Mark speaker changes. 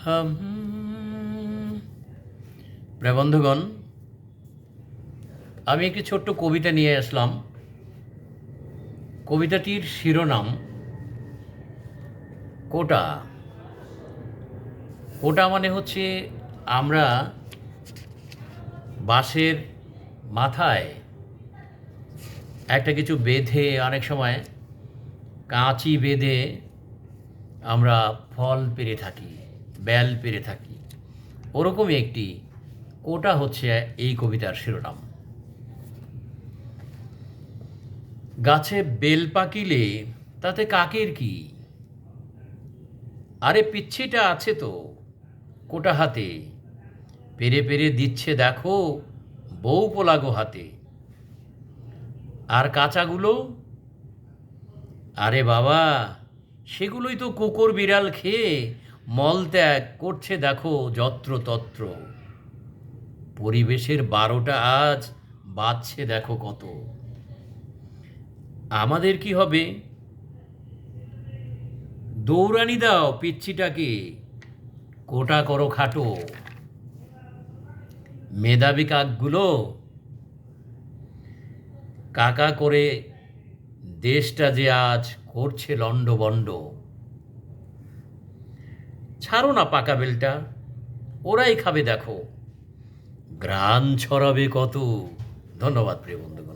Speaker 1: হাম, প্রিয় বন্ধুগণ, আমি একটি ছোট্ট কবিতা নিয়ে আসলাম। কবিতাটির শিরোনাম কোটা। কোটা মানে হচ্ছে আমরা বাঁশের মাথায় একটা কিছু বেঁধে, অনেক সময় কাঁচি বেঁধে আমরা ফল পেড়ে থাকি, বেল পেড়ে থাকি। ওরকমই একটি কোটা হচ্ছে এই কবিতার শিরোনাম। গাছে বেল পাকিলে তাতে কাকের কি? আরে পিচ্ছিটা আছে তো কোটা হাতে, পেরে পেরে দিচ্ছে দেখো বউ পোলাগো হাতে। আর কাঁচাগুলো, আরে বাবা, সেগুলোই তো কুকুর বিড়াল খেয়ে মল ত্যাগ করছে দেখো যত্রতত্র। পরিবেশের 12টা আজ বাজছে দেখো কত। আমাদের কি হবে? দৌড়ানি দাও পিচ্ছিটাকে, কোটা করো খাটো। মেধাবী কাকগুলো কাকা করে দেশটা যে আজ করছে লণ্ডভণ্ড। ছাড়ো না পাকা বেলটা, ওরাই খাবে দেখো, ঘ্রাণ ছড়াবে কত। ধন্যবাদ প্রিয় বন্ধুগণ।